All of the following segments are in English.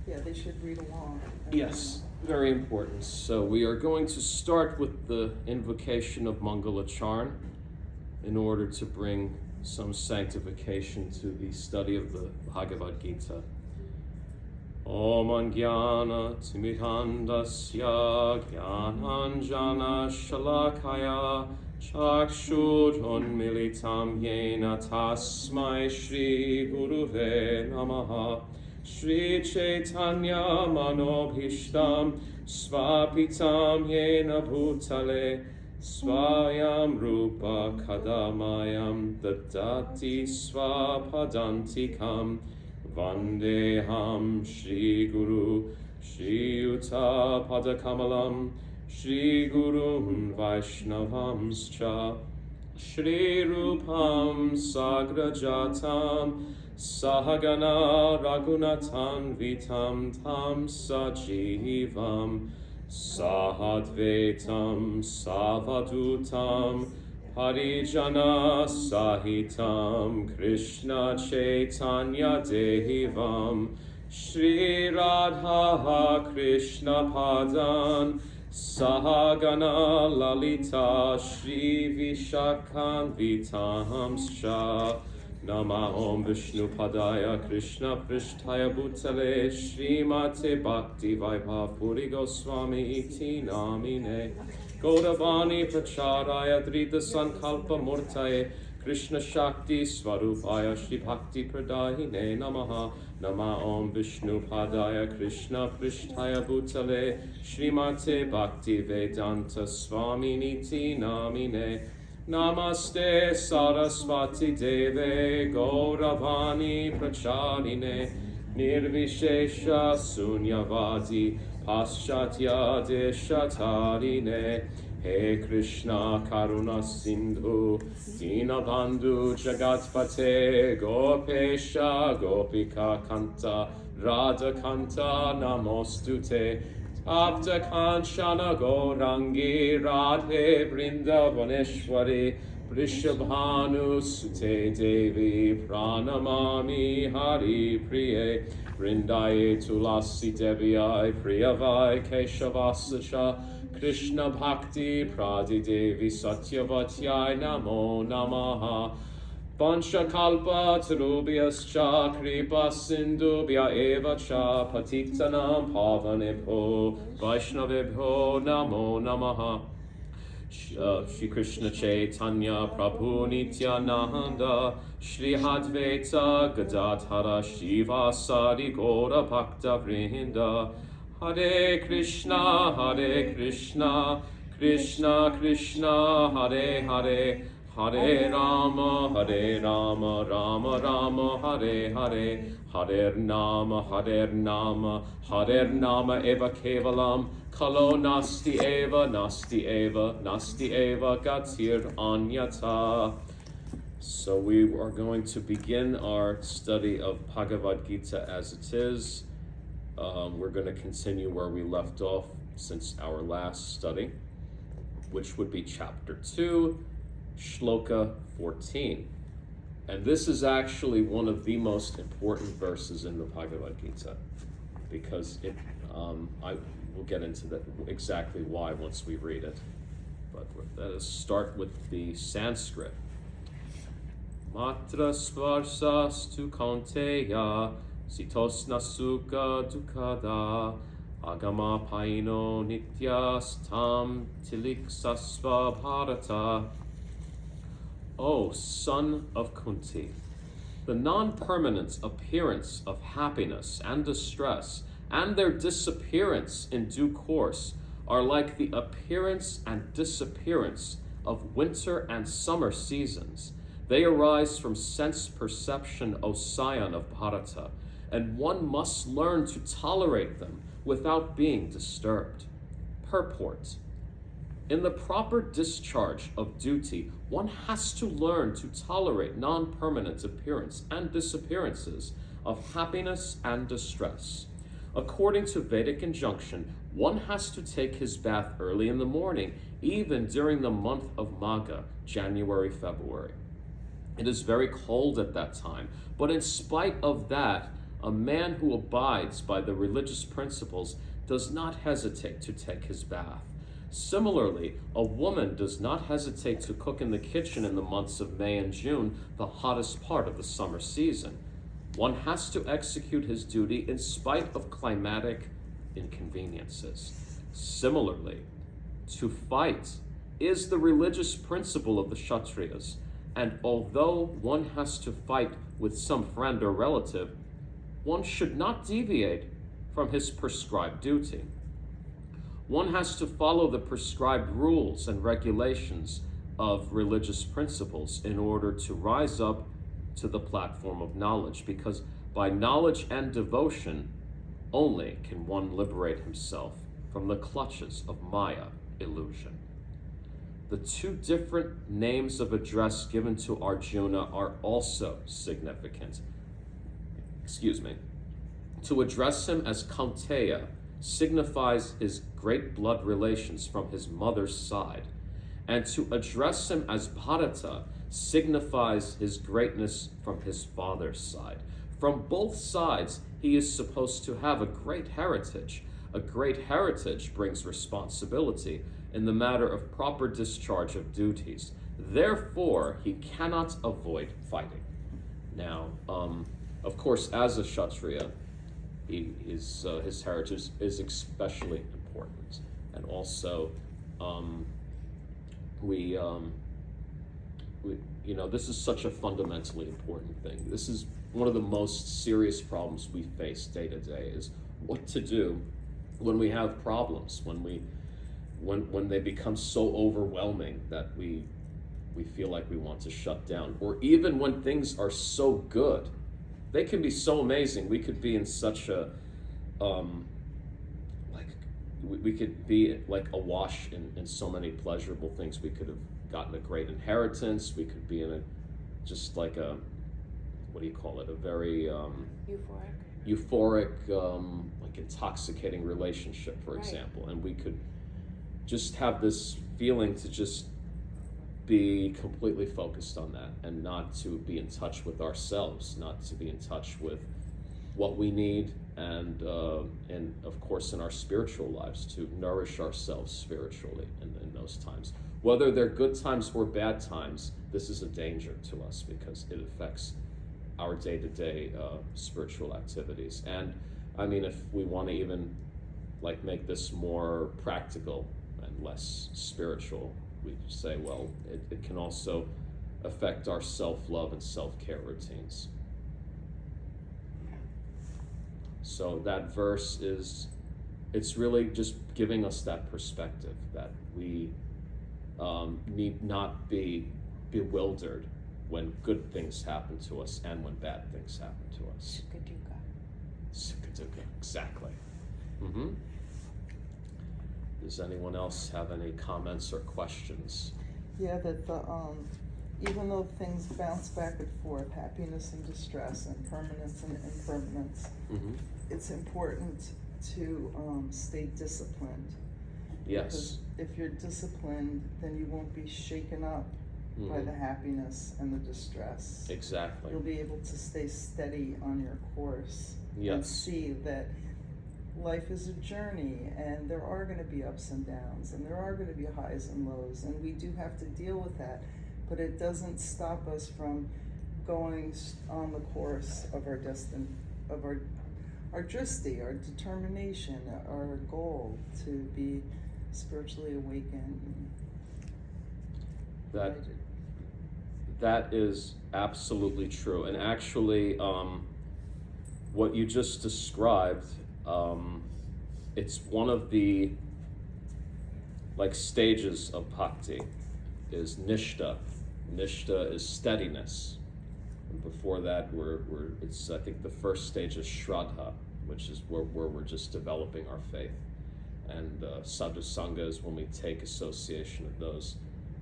Yeah, they should read along. Yes, very important. So we are going to start with the invocation of Mangalacharn in order to bring some sanctification to the study of the Bhagavad Gita. Om Jnana Timirandasya Jnananjana Shalakaya Chakshurunmilitam Yena Tasmai Shri Guruve Namaha Shri Chaitanya Manobhishtam Swapitam Yena Bhutale Swayam Rupa Kadamayam Dadati Swapadantikam Vandeham Shri Guru Shri Yuta Padakamalam Shri Gurun Vaishnavamscha Shri Rupam Sagrajatam Sahagana Raghunathan Vitam Tam Sajivam Sahadvetam Savadutam Harijana Sahitam Krishna Chaitanya Dehivam Shri Radha Krishna Padan Sahagana Lalita Shri Vishakan Vitamscha Nama Om Vishnu Padaya Krishna Prishtaya Bhutale Srimate Bhakti Vaibhav Puri Goswami Iti Namine Gauravani Pracharaya Drita Sankalpa Murtaye Krishna Shakti Svarupaya Shri Bhakti Pradahine Namaha Nama Om Vishnu Padaya Krishna Prishtaya Bhutale Srimate Bhakti Vedanta Swami Niti Namine Namaste Saraswati Deve Gauravani Pracharine Nirvishesha Sunyavadi Paschatya Deshatarine He Krishna Karuna Sindhu Dinabandhu Jagatpate Gopesha Gopika Kanta Radha Kanta Namostute Tapta Kanchana Gaurangi Radhe Vrindavaneshwari Vrishabhanu Sute Devi Pranamami Hari Priye Vrindaye Tulasi Devyai Priyavai Keshavasasha Krishna Bhakti Pradi Devi Satyavatyai Namo Namaha Panchakalpa Tarubhyascha Kripa Sindhubhya Eva Cha Patitanam Pavanebho Vaishnavebho Namo Namaha Shri Krishna Chaitanya Prabhu Nityananda Shri Advaita Gadadhara Shiva Sari Gaura Bhakta Vrinda Hare Krishna Krishna Krishna Hare Hare Hare Rama, Rama Rama, Hare Hare, Hare Nama, Hare Nama Eva Kevalam, Kalo Nasti Eva, Gatir Anyata. So we are going to begin our study of Bhagavad Gita as it is. We're going to continue where we left off since our last study, which would be chapter 2. Shloka 14. And this is actually one of the most important verses in the Bhagavad Gita, because I will get into that exactly why once we read it. But let us start with the Sanskrit. Matra svarsastu kaunteya sitosna sukha dukkada agama paino nityastam tiliksasva bharata. O son of Kunti, the non-permanent appearance of happiness and distress and their disappearance in due course are like the appearance and disappearance of winter and summer seasons. They arise from sense perception, O scion of Bharata, and one must learn to tolerate them without being disturbed. Purport. In the proper discharge of duty, one has to learn to tolerate non-permanent appearance and disappearances of happiness and distress. According to Vedic injunction, one has to take his bath early in the morning, even during the month of Magha, January, February. It is very cold at that time, but in spite of that, A man who abides by the religious principles does not hesitate to take his bath. Similarly, a woman does not hesitate to cook in the kitchen in the months of May and June, the hottest part of the summer season. One has to execute his duty in spite of climatic inconveniences. Similarly, to fight is the religious principle of the Kshatriyas, and although one has to fight with some friend or relative, one should not deviate from his prescribed duty. One has to follow the prescribed rules and regulations of religious principles in order to rise up to the platform of knowledge, because by knowledge and devotion only can one liberate himself from the clutches of Maya illusion. The two different names of address given to Arjuna are also significant. To address him as Kaunteya signifies his great blood relations from his mother's side, and to address him as Bharata signifies his greatness from his father's side. From both sides, he is supposed to have a great heritage. A great heritage brings responsibility in the matter of proper discharge of duties. Therefore, he cannot avoid fighting. Now, of course, as a Kshatriya, his heritage is especially important. And also, this is such a fundamentally important thing. This is one of the most serious problems we face day to day, is what to do when we have problems, when they become so overwhelming that we feel like we want to shut down, or even when things are so good. They can be so amazing. We could be in such a we could be like awash in so many pleasurable things. We could have gotten a great inheritance. We could be in a very euphoric, like intoxicating relationship, for example. And we could just have this feeling to just be completely focused on that, and not to be in touch with ourselves, not to be in touch with what we need, and of course in our spiritual lives, to nourish ourselves spiritually in those times. Whether they're good times or bad times, this is a danger to us because it affects our day-to-day spiritual activities. And I mean, if we want to even make this more practical and less spiritual, we say, well, it can also affect our self-love and self-care routines. So that verse it's really just giving us that perspective that we need not be bewildered when good things happen to us and when bad things happen to us. Sukha-dukkha, exactly. Mm-hmm. Does anyone else have any comments or questions? Yeah, that even though things bounce back and forth, happiness and distress, and permanence and impermanence, mm-hmm. it's important to stay disciplined. Yes. Because if you're disciplined, then you won't be shaken up mm-hmm. by the happiness and the distress. Exactly. You'll be able to stay steady on your course. Yes. And see that life is a journey, and there are going to be ups and downs, and there are going to be highs and lows, and we do have to deal with that. But it doesn't stop us from going on the course of our our drishti, our determination, our goal to be spiritually awakened. That is absolutely true. And actually, what you just described, it's one of the stages of bhakti is nishta. Nishta is steadiness. And before that, it's I think the first stage is shraddha, which is where we're just developing our faith. And sadhusanga is when we take association of those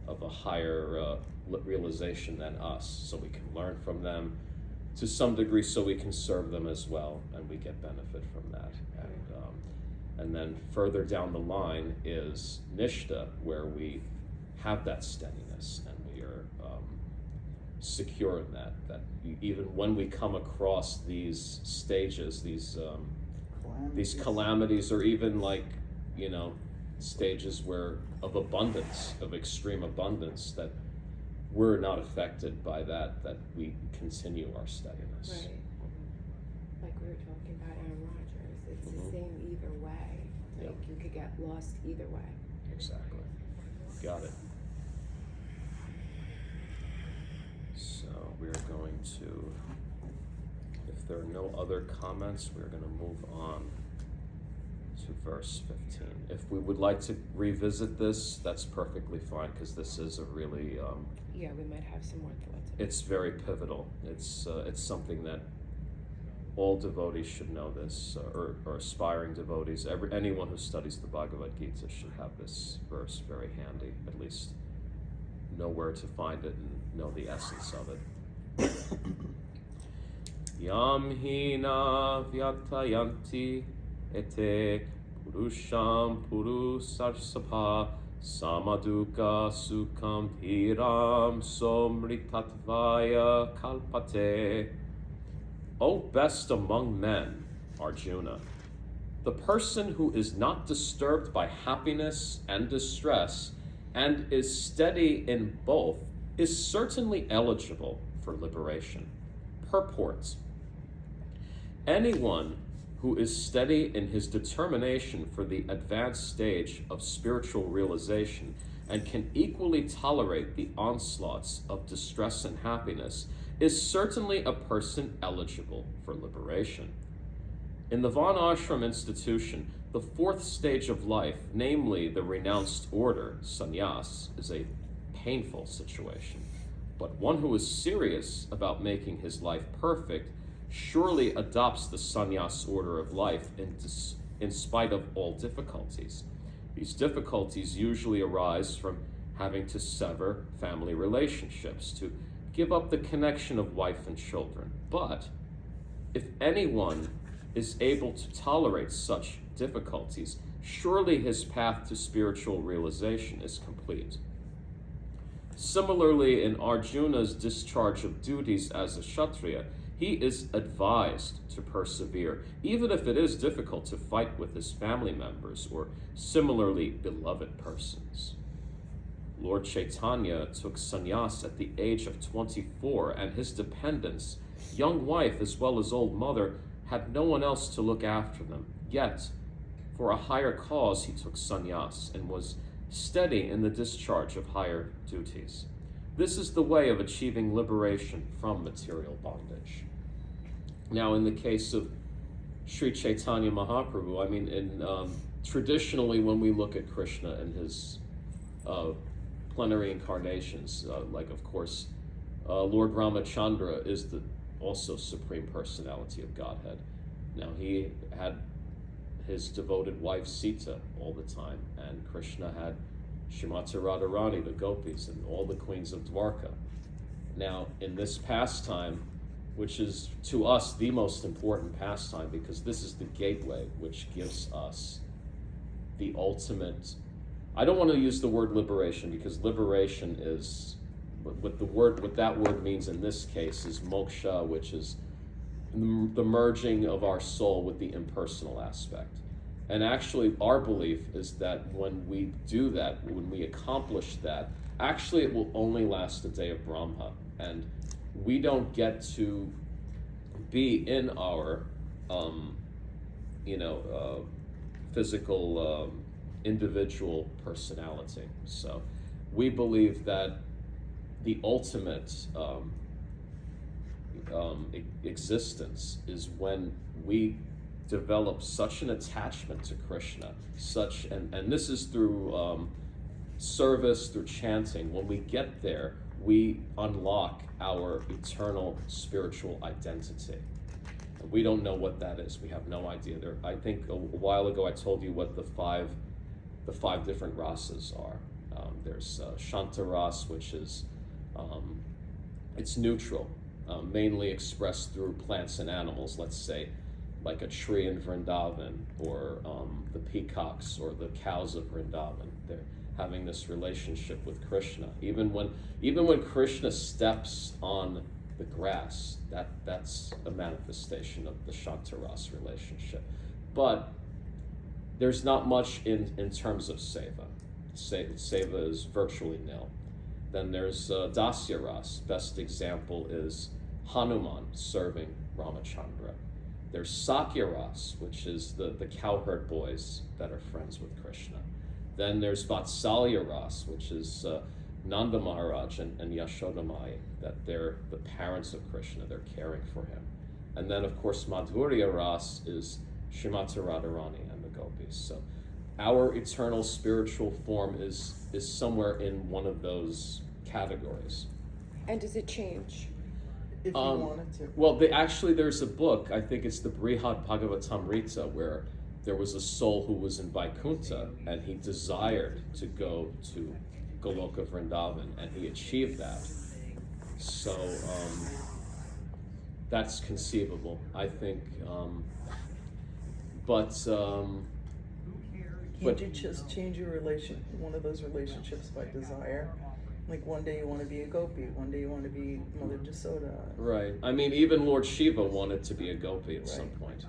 of a higher realization than us, so we can learn from them to some degree, so we can serve them as well, and we get benefit from that. And then further down the line is nishta, where we have that steadiness, and we are secure in that even when we come across these stages, these calamities, or even like, stages of abundance, of extreme abundance, that we're not affected by that we continue our steadiness. Right. Like we were talking about Aaron Rodgers, it's the same either way. Like you could get lost either way. Exactly. Got it. So we're going to, if there are no other comments, we're going to move on to verse 15. If we would like to revisit this, that's perfectly fine, because this is a really Yeah, we might have some more thoughts. it's very pivotal. It's something that all devotees should know this, or aspiring devotees. Anyone who studies the Bhagavad Gita should have this verse very handy, at least know where to find it and know the essence of it. Yam hina vyatayanti ete purusham purusarsapha samaduka sukham dhiram somritatvaya kalpate. O best among men, Arjuna, the person who is not disturbed by happiness and distress and is steady in both is certainly eligible for liberation. Purport: anyone who is steady in his determination for the advanced stage of spiritual realization and can equally tolerate the onslaughts of distress and happiness is certainly a person eligible for liberation. In the Varnashram institution, the fourth stage of life, namely the renounced order, sannyas, is a painful situation. But one who is serious about making his life perfect surely adopts the sannyas order of life in spite of all difficulties. These difficulties usually arise from having to sever family relationships, to give up the connection of wife and children. But if anyone is able to tolerate such difficulties, surely his path to spiritual realization is complete. Similarly, in Arjuna's discharge of duties as a Kshatriya, he is advised to persevere, even if it is difficult to fight with his family members or similarly beloved persons. Lord Chaitanya took sannyas at the age of 24, and his dependents, young wife as well as old mother, had no one else to look after them. Yet, for a higher cause, he took sannyas and was steady in the discharge of higher duties. This is the way of achieving liberation from material bondage. Now, in the case of Sri Chaitanya Mahaprabhu, traditionally when we look at Krishna and his plenary incarnations, of course, Lord Ramachandra is the also Supreme Personality of Godhead. Now, he had his devoted wife Sita all the time, and Krishna had Shrimati Radharani, the gopis, and all the queens of Dwarka. Now, in this pastime, which is to us the most important pastime, because this is the gateway which gives us the ultimate, I don't want to use the word liberation, because liberation is, what that word means in this case is moksha, which is the merging of our soul with the impersonal aspect. And actually, our belief is that when we do that, when we accomplish that, actually it will only last a day of Brahma, and we don't get to be in our physical individual personality. So we believe that the ultimate existence is when we develop such an attachment to Krishna, and this is through service, through chanting. When we get there, we unlock our eternal spiritual identity. And we don't know what that is. We have no idea. I think a while ago I told you what the five different rasas are. There's Shanta Ras, which is it's neutral, mainly expressed through plants and animals, let's say, like a tree in Vrindavan, or the peacocks or the cows of Vrindavan. having this relationship with Krishna. Even when Krishna steps on the grass, that's a manifestation of the Shantaras relationship. But there's not much in terms of seva. Seva is virtually nil. Then there's Dasya Ras. Best example is Hanuman serving Ramachandra. There's Sakya Ras, which is the cowherd boys that are friends with Krishna. Then there's Vatsalya Ras, which is Nanda Maharaj and Yashoda Mai, that they're the parents of Krishna, they're caring for him. And then, of course, Madhurya Ras is Srimati Radharani and the gopis. So our eternal spiritual form is somewhere in one of those categories. And does it change? If you wanted to. Well, there's a book, I think it's the Brihad Bhagavatamrita, where there was a soul who was in Vaikuntha and he desired to go to Goloka Vrindavan, and he achieved that. So that's conceivable, I think. But Can't you just change your one of those relationships by desire? Like one day you want to be a gopi, one day you want to be Mother Jasoda. Right. I mean, even Lord Shiva wanted to be a gopi at some point.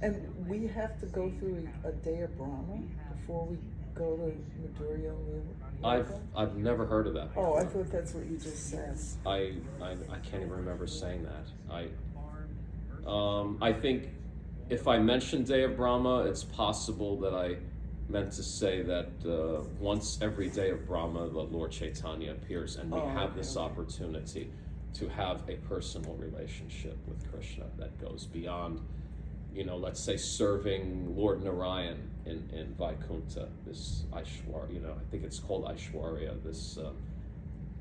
And we have to go through a day of Brahma before we go to Madhurya Lila? I've never heard of that before. Oh, I thought that's what you just said. I can't even remember saying that. I think if I mentioned Day of Brahma, it's possible that I meant to say that once every day of Brahma, the Lord Chaitanya appears, and we have this opportunity to have a personal relationship with Krishna that goes beyond, let's say serving Lord Narayan in Vaikuntha, this Aishwarya, I think it's called Aishwarya, this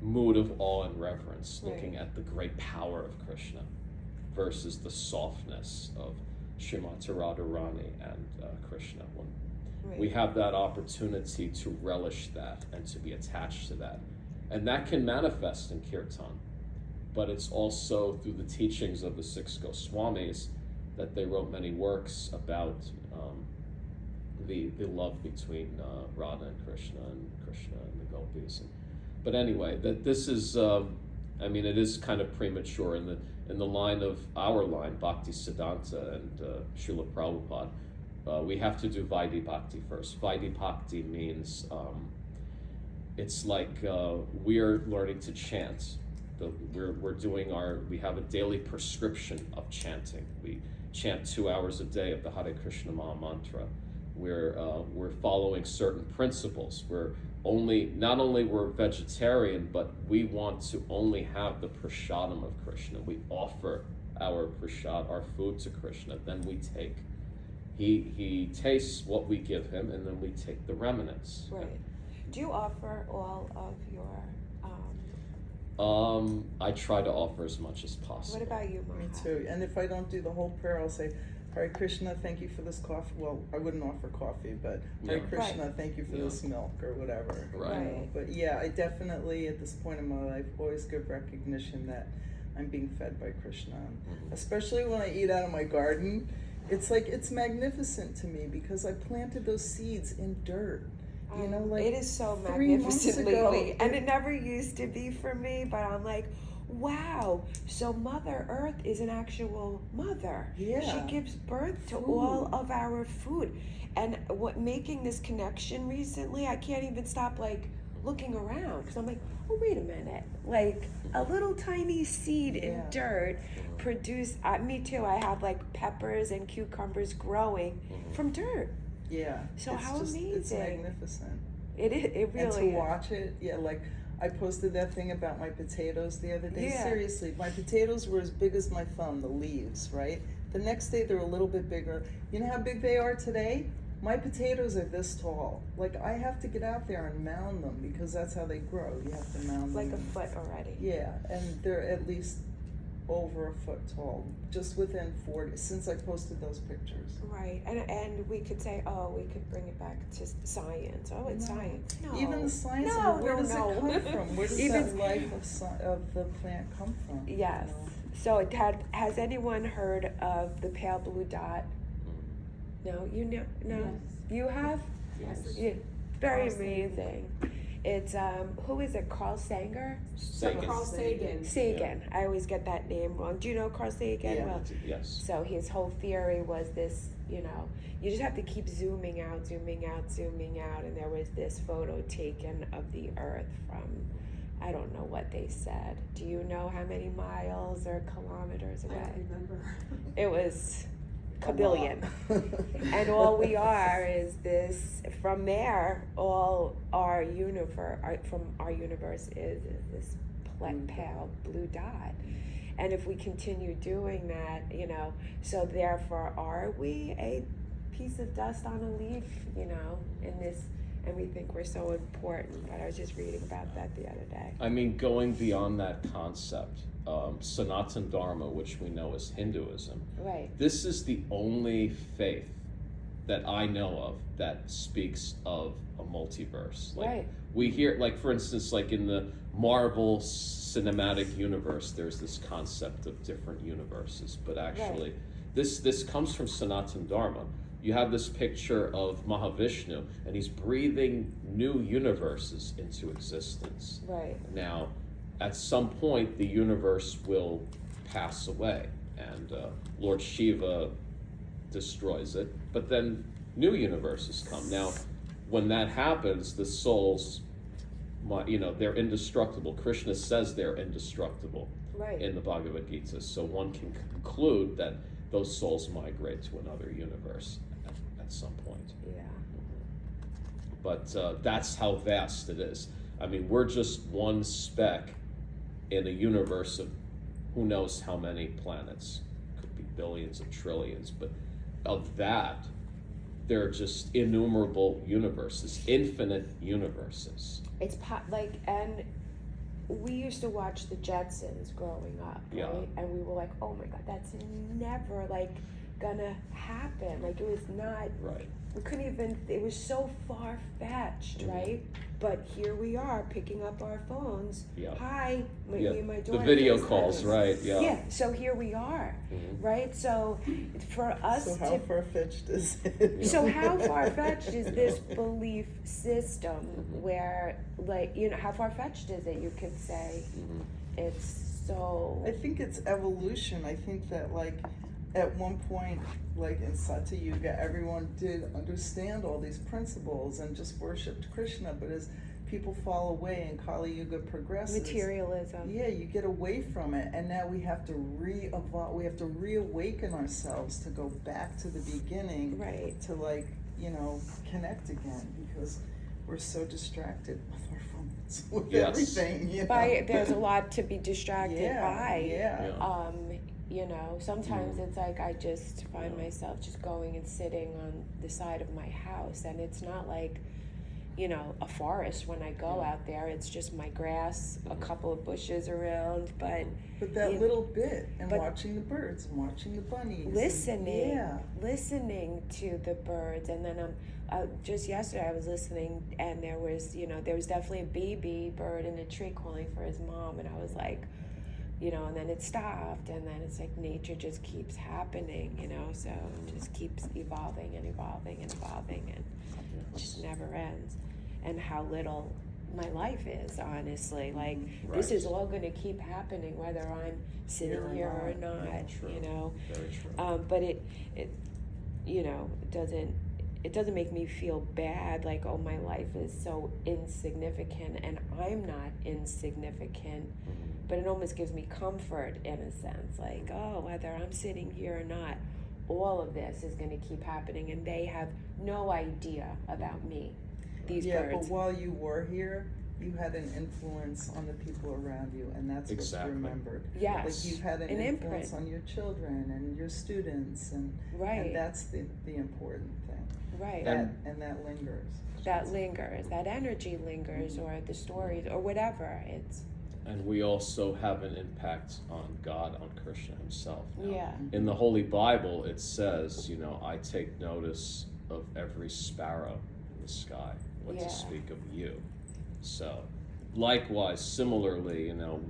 mood of awe and reverence, looking at the great power of Krishna versus the softness of Srimati Radharani and Krishna. When we have that opportunity to relish that and to be attached to that. And that can manifest in Kirtan, but it's also through the teachings of the 6 Goswamis that they wrote many works about the love between Radha and Krishna and the gopis. But anyway, that this is, it is kind of premature in the line of our line, Bhaktisiddhanta and Srila Prabhupada. We have to do Vaidhi Bhakti first. Vaidhi Bhakti means it's like we're learning to chant. We have a daily prescription of chanting. We chant 2 hours a day of the Hare Krishna Maha Mantra. We're following certain principles. Not only we're vegetarian, but we want to only have the prasadam of Krishna. We offer our prasad, our food to Krishna, then we take. He tastes what we give him, and then we take the remnants. Right. Do you offer all of your? I try to offer as much as possible. What about you, Maha? Me too. And if I don't do the whole prayer, I'll say, Hare Krishna, thank you for this coffee. Well, I wouldn't offer coffee, but Hare Krishna, thank you for this milk or whatever. Right. But yeah, I definitely, at this point in my life, always give recognition that I'm being fed by Krishna. Mm-hmm. Especially when I eat out of my garden. It's magnificent to me because I planted those seeds in dirt. It is so magnificent lately, and it never used to be for me, but I'm like, wow, so Mother Earth is an actual mother. Yeah. She gives birth to all of our food. And making this connection recently, I can't even stop looking around, because I'm like, oh, wait a minute, a little tiny seed in dirt produced, me too, I have peppers and cucumbers growing from dirt. Yeah. So how amazing. It's magnificent. It really and to is. watch it, I posted that thing about my potatoes the other day. Yeah. Seriously, my potatoes were as big as my thumb, the leaves, right? The next day they're a little bit bigger. You know how big they are today? My potatoes are this tall. I have to get out there and mound them because that's how they grow. You have to mound them. Like a foot already. Yeah, and they're at least over a foot tall, just within 40, since I posted those pictures. Right, and we could say, we could bring it back to science. Oh, it's science. No. Even the science of it, where does it come from? Where does that life of the plant come from? Yes. So has anyone heard of the pale blue dot? No, no. Yes. You have? Yes. Yeah. Very Carl amazing. It's who is it? Carl Sanger? Sagan. Carl Sagan. Sagan. I always get that name wrong. Do you know Carl Sagan? Yeah. Well, Yes. so his whole theory was this, you know, you just have to keep zooming out, zooming out, zooming out. And there was this photo taken of the Earth from, I don't know what they said. Do you know how many miles or kilometers I away? don't remember. It was a A billion. lot. And all we are is this, from there, all our universe, from our universe is this pale blue dot. And if we continue doing that, you know, so therefore are we a piece of dust on a leaf, you know, in this, and we think we're so important. But I was just reading about that the other day. I mean, going beyond that concept, Sanatana Dharma, which we know as Hinduism, Right. this is the only faith that I know of that speaks of a multiverse. Like, Right. we hear, like, for instance, like in the Marvel cinematic universe, there's this concept of different universes, but actually this comes from Sanatana Dharma. You have this picture of Mahavishnu, and he's breathing new universes into existence. Right. Now, at some point, the universe will pass away, and Lord Shiva destroys it, but then new universes come. Now, when that happens, the souls, you know, they're indestructible. Krishna says they're indestructible Right. in the Bhagavad Gita, so one can conclude that those souls migrate to another universe at some point. Yeah. But that's how vast it is. I mean, we're just one speck in a universe of who knows how many planets. Could be billions of trillions, but of that, there are just innumerable universes, infinite universes. It's and we used to watch the Jetsons growing up, right? Yeah. And we were like, oh my God, that's never like gonna happen. Like it was not, Right. we couldn't even, it was so far-fetched, right? But here we are picking up our phones. Yeah. Hi, me and my The daughter. video FaceTime. calls, right? Yeah. Yeah, so here we are, right? So for us So how to far-fetched is it? so how far-fetched is this belief system where, like, you know, how far-fetched is it, you could say? It's so... I think it's evolution. I think that, like, at one point, like in Satyuga, everyone did understand all these principles and just worshipped Krishna, but as people fall away and Kali Yuga progresses, Materialism. yeah, you get away from it, and now we have to re-evolve, we have to reawaken ourselves to go back to the beginning, Right. to, like, you know, connect again, because we're so distracted with our phones, with Yes. everything, you know? There's a lot to be distracted by. Yeah. You know, sometimes it's like I just find myself just going and sitting on the side of my house, and it's not like, you know, a forest when I go out there. It's just my grass, a couple of bushes around, but that you- little bit, and but- watching the birds, and watching the bunnies. listening, And, listening to the birds. And then just yesterday I was listening, and there was definitely a baby bird in a tree calling for his mom, and I was like, you know, and then it stopped, and then it's like nature just keeps happening, you know, so it just keeps evolving and evolving and evolving, and it just never ends. And how little my life is, honestly. Like, this is all going to keep happening whether I'm sitting here or not, True. you know. Very true. But it you know, it doesn't make me feel bad, like, oh, my life is so insignificant, and I'm not insignificant. But it almost gives me comfort in a sense, like, oh, whether I'm sitting here or not, all of this is going to keep happening, and they have no idea about me, these yeah, birds. but while you were here, you had an influence on the people around you, and that's Exactly. what's remembered. Yes, Like, you've had an influence imprint. on your children and your students, and Right. and that's the important thing. Right. That lingers. That lingers, that energy lingers, or the stories, or whatever. It's And we also have an impact on God, on Krishna himself. Now, yeah, in the Holy Bible, it says, you know, I take notice of every sparrow in the sky, what Yeah. to speak of you. So, likewise, similarly, you know,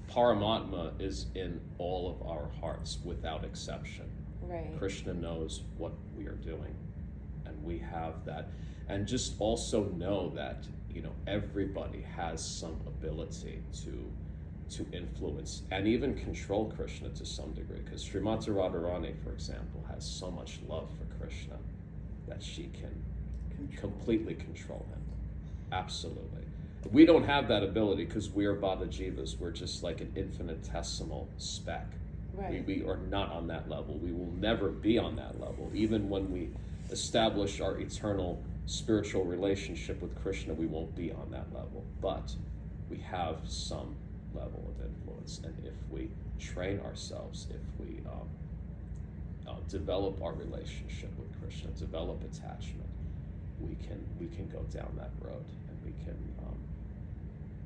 Paramatma is in all of our hearts without exception. right. Krishna knows what we are doing. and we have that. And just also know that, you know, everybody has some ability to influence and even control Krishna to some degree, because Srimati Radharani, for example, has so much love for Krishna that she can completely control him. Absolutely. We don't have that ability because we are Bada Jivas. We're just like an infinitesimal speck. Right. We are not on that level. We will never be on that level. Even when we establish our eternal spiritual relationship with Krishna, we won't be on that level. But we have some level of influence. And if we train ourselves, if we develop our relationship with Krishna, develop attachment, we can go down that road, and we can,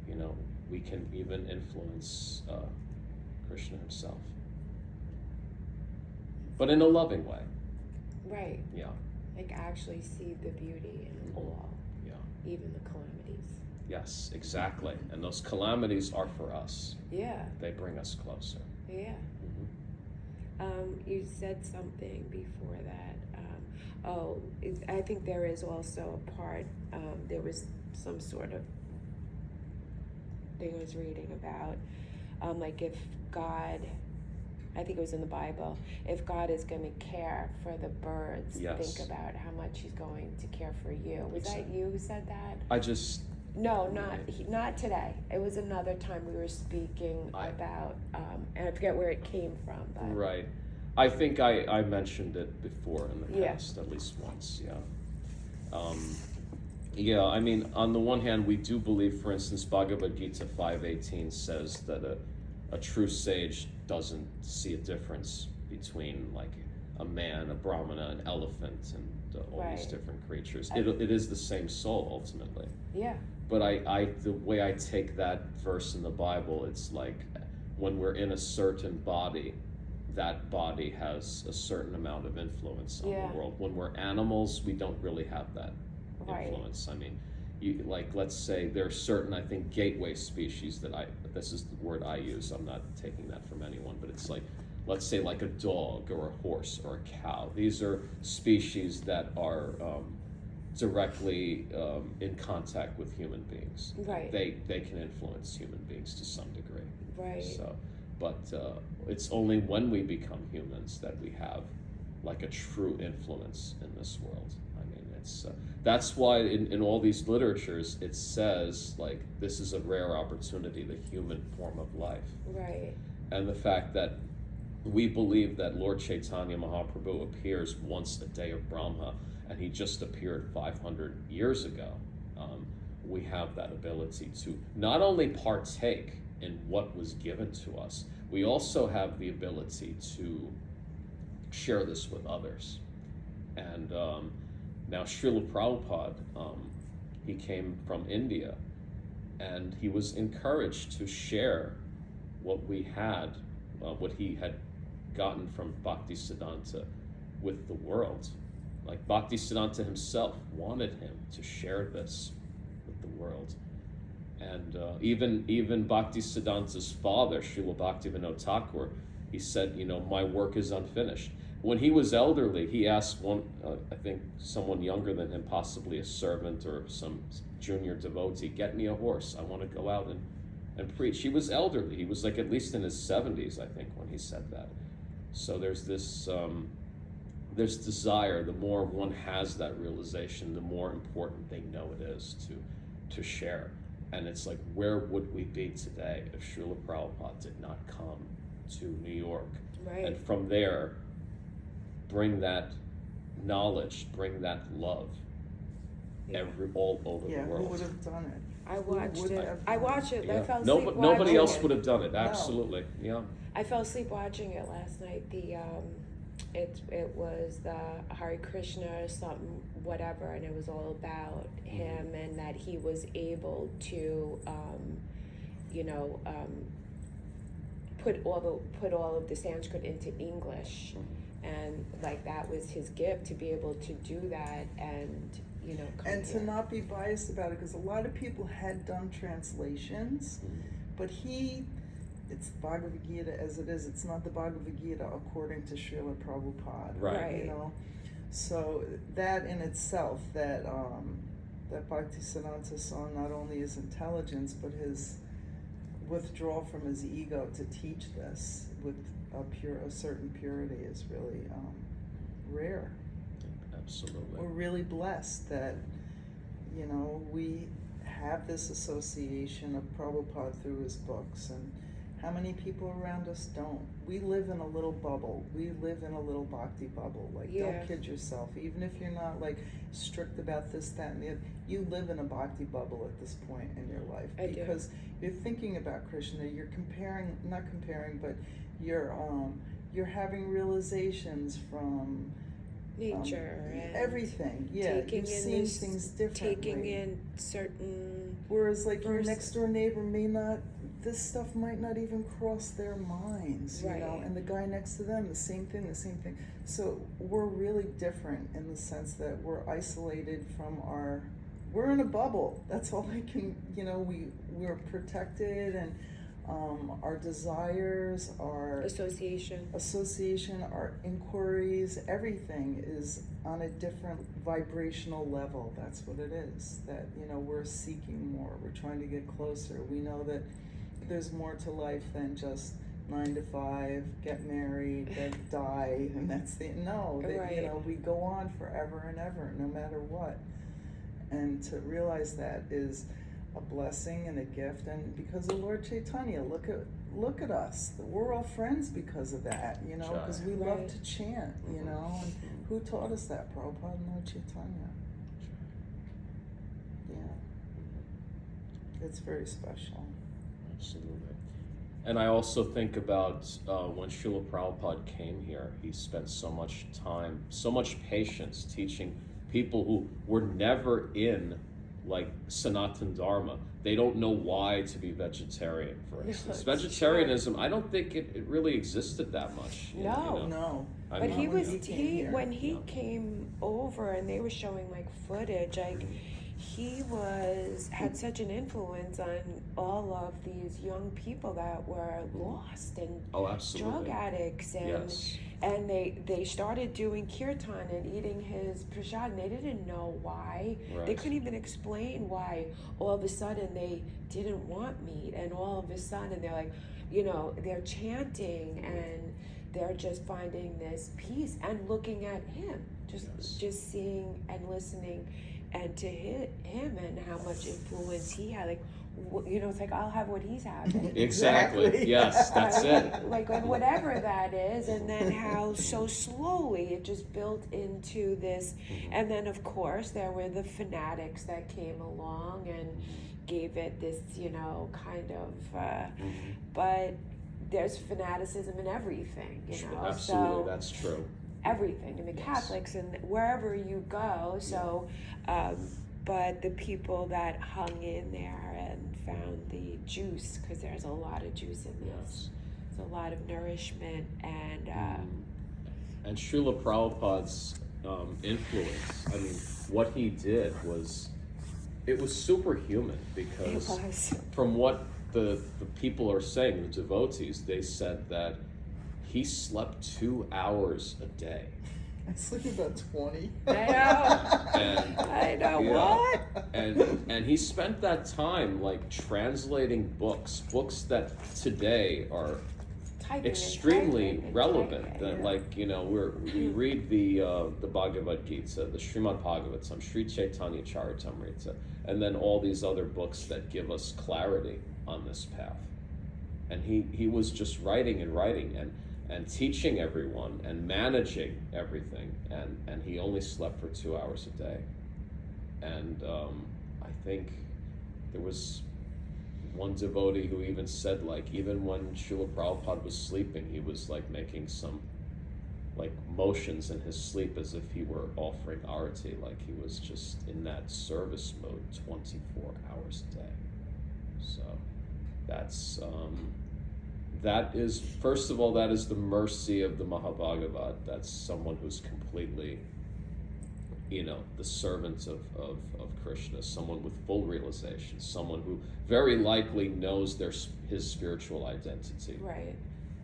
you know, we can even influence Krishna himself, but in a loving way. Right. Yeah. Like actually see the beauty in all, Yeah. even the calamities. Yes, exactly. And those calamities are for us. Yeah. They bring us closer. Yeah. You said something before that. I think there is also a part, there was some sort of thing I was reading about, like if God, I think it was in the Bible, if God is going to care for the birds, Yes. think about how much he's going to care for you. Was that you who said that? No, not today. It was another time we were speaking about, and I forget where it came from. But. Right. I think I mentioned it before in the past, at least once, yeah. Yeah, I mean, on the one hand, we do believe, for instance, Bhagavad Gita 5:18 says that a true sage doesn't see a difference between like a man, a brahmana, an elephant, and all these different creatures. It is the same soul, ultimately. Yeah. But the way I take that verse in the Bible, it's like when we're in a certain body, that body has a certain amount of influence on the world. When we're animals, we don't really have that influence. I mean, you, like, let's say there are certain, I think, gateway species that this is the word I use, I'm not taking that from anyone, but it's like, let's say like a dog or a horse or a cow. These are species that are directly in contact with human beings. Right. They can influence human beings to some degree. Right. So, but it's only when we become humans that we have like a true influence in this world. I mean, it's that's why in all these literatures it says like this is a rare opportunity, the human form of life. Right. And the fact that we believe that Lord Chaitanya Mahaprabhu appears once a day of Brahma, and he just appeared 500 years ago. We have that ability to not only partake in what was given to us, we also have the ability to share this with others. And now Srila Prabhupada, he came from India, and he was encouraged to share what we had, what he had gotten from Bhaktisiddhanta with the world. Like Bhaktisiddhanta himself wanted him to share this with the world. And even Bhaktisiddhanta's father, Srila Bhaktivedanta Thakur, he said, you know, my work is unfinished. When he was elderly, he asked one, I think someone younger than him, possibly a servant or some junior devotee, get me a horse. I want to go out and preach. He was elderly. He was like at least in his 70s, I think, when he said that. So there's this desire. The more one has that realization, the more important they know it is to share. And it's like, where would we be today if Srila Prabhupada did not come to New York? Right. And from there, bring that knowledge, bring that love all over the world. Who would have done it? I watched it. have I done watched it. Yeah. I fell asleep Nobody watching else it. would have done it. Absolutely. Yeah. I fell asleep watching it last night. It was the Hare Krishna something whatever, and it was all about him and that he was able to, put all of the Sanskrit into English, and like that was his gift to be able to do that, and come And to here. not be biased about it, because a lot of people had done translations, but it's Bhagavad Gita as it is. It's not the Bhagavad Gita according to Srila Prabhupada, Right. you know. So that in itself, that Bhaktisiddhanta saw not only his intelligence, but his withdrawal from his ego to teach this with a certain purity is really rare. Absolutely. We're really blessed that, you know, we have this association of Prabhupada through his books, and how many people around us don't? We live in a little bubble. We live in a little bhakti bubble. Like, don't kid yourself. Even if you're not like strict about this, that, and the other, you live in a bhakti bubble at this point in your life, because you're thinking about Krishna. You're not comparing, but you're having realizations from nature and everything. Yeah, you're seeing things differently. Taking in certain. Whereas, like, your next door neighbor this stuff might not even cross their minds, you know, and the guy next to them, the same thing. So we're really different in the sense that we're isolated from we're in a bubble. That's all I can, you know, we're protected, and our desires, our association, our inquiries, everything is on a different vibrational level. That's what it is. That, you know, we're seeking more. We're trying to get closer. We know that there's more to life than just 9 to 5, get married, then die, and that's you know, we go on forever and ever, no matter what. And to realize that is a blessing and a gift, and because of Lord Chaitanya, look at us. We're all friends because of that, you know, because we love to chant, you know. And who taught us that? Prabhupada and Lord Chaitanya. Yeah, it's very special. Absolutely. And I also think about when Srila Prabhupada came here, he spent so much time, so much patience teaching people who were never in like Sanatan Dharma. They don't know why to be vegetarian, for instance. Vegetarianism, I don't think it really existed that much. No. But when he came over and they were showing like footage, like he had such an influence on all of these young people that were lost and drug addicts, and they started doing kirtan and eating his prasad, and they didn't know why. They couldn't even explain why all of a sudden they didn't want meat, and all of a sudden they're like, you know, they're chanting and they're just finding this peace and looking at him, just seeing and listening and to him and how much influence he had. Like, you know, it's like, I'll have what he's having. Exactly. Yes, that's it. Like whatever that is, and then how so slowly it just built into this. And then of course there were the fanatics that came along and gave it this, you know, kind of, but there's fanaticism in everything, you know. Absolutely, so that's true. Everything, and the Catholics, and wherever you go. So, but the people that hung in there and found the juice, because there's a lot of juice in this. There's a lot of nourishment, and Srila Prabhupada's influence. I mean, what he did was superhuman, because from what the people are saying, the devotees, they said that he slept 2 hours a day. I sleep about 20. I know. I know what. And he spent that time like translating books that today are extremely relevant. That, like, you know, we read the Bhagavad Gita, the Srimad Bhagavatam, Sri Chaitanya Charitamrita, and then all these other books that give us clarity on this path. And he was just writing and teaching everyone and managing everything, and he only slept for 2 hours a day. And I think there was one devotee who even said, like, even when Srila Prabhupada was sleeping, he was like making some like motions in his sleep as if he were offering arati, like he was just in that service mode 24 hours a day. So that's that is, first of all, that is the mercy of the Mahabhagavat. That's someone who's completely, you know, the servant of Krishna, someone with full realization, someone who very likely knows his spiritual identity. Right.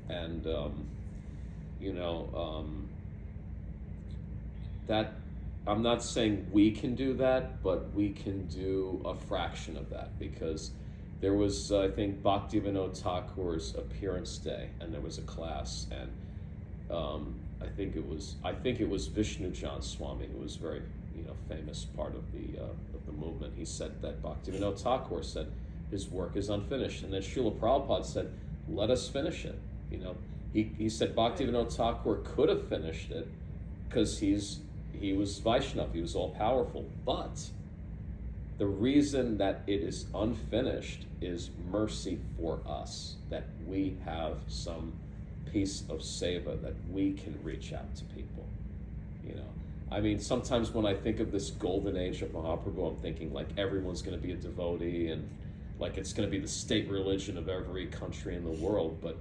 And, you know, that I'm not saying we can do that, but we can do a fraction of that, because there was, I think, Bhaktivedanta Thakur's appearance day, and there was a class, and I think it was Vishnu Jan Swami, who was very, famous part of the movement. He said that Bhaktivedanta Thakur said his work is unfinished, and then Srila Prabhupada said, "Let us finish it." He said Bhaktivedanta Thakur could have finished it because he was Vaishnav, he was all powerful, but the reason that it is unfinished is mercy for us, that we have some piece of seva that we can reach out to people. I mean, sometimes when I think of this golden age of Mahaprabhu, I'm thinking like everyone's going to be a devotee and like it's going to be the state religion of every country in the world, but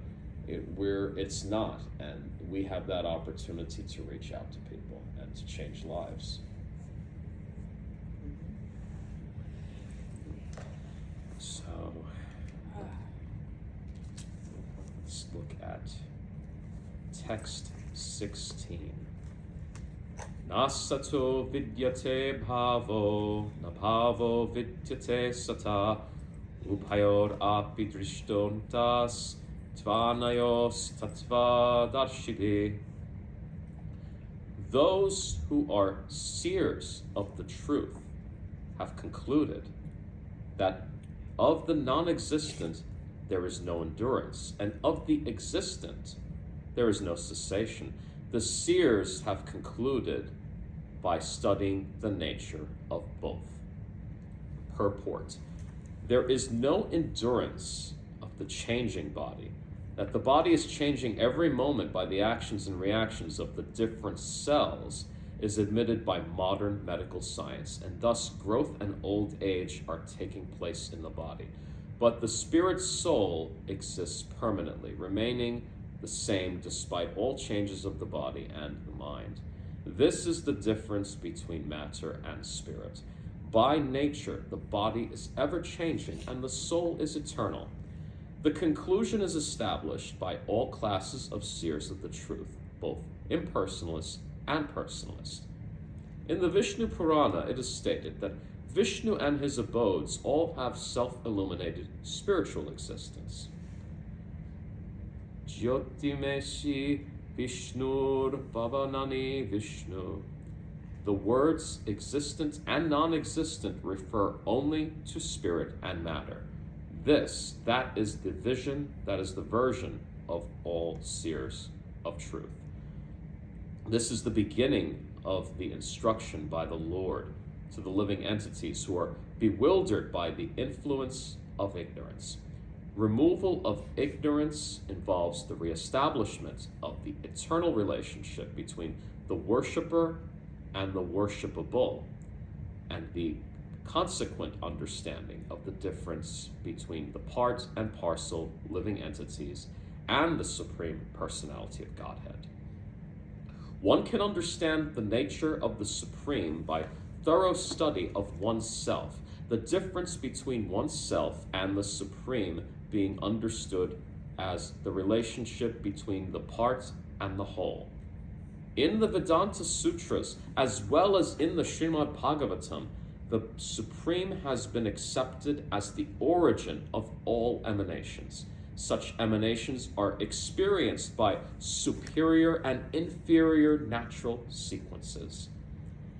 it's not, and we have that opportunity to reach out to people and to change lives. So let's look at text 16. Nasato vidyate bhavo, na bhavo vidyate sata, upayor api drishtontas, tvanayos tattva darshibi. Those who are seers of the truth have concluded that of the non-existent there is no endurance, and of the existent there is no cessation. The seers have concluded by studying the nature of both. Purport: there is no endurance of the changing body, that the body is changing every moment by the actions and reactions of the different cells, is admitted by modern medical science, and thus growth and old age are taking place in the body. But the spirit soul exists permanently, remaining the same despite all changes of the body and the mind. This is the difference between matter and spirit. By nature, the body is ever changing and the soul is eternal. The conclusion is established by all classes of seers of the truth, both impersonalists and personalists. In the Vishnu Purana, it is stated that Vishnu and his abodes all have self-illuminated spiritual existence. Jyotimeshi Vishnur Bhavanani Vishnu. The words existent and non-existent refer only to spirit and matter. That is the vision, that is the version of all seers of truth. This is the beginning of the instruction by the Lord to the living entities who are bewildered by the influence of ignorance. Removal of ignorance involves the reestablishment of the eternal relationship between the worshipper and the worshipable, and the consequent understanding of the difference between the part and parcel living entities and the Supreme Personality of Godhead. One can understand the nature of the Supreme by thorough study of oneself, the difference between oneself and the Supreme being understood as the relationship between the part and the whole. In the Vedanta Sutras, as well as in the Srimad Bhagavatam, the Supreme has been accepted as the origin of all emanations. Such emanations are experienced by superior and inferior natural sequences.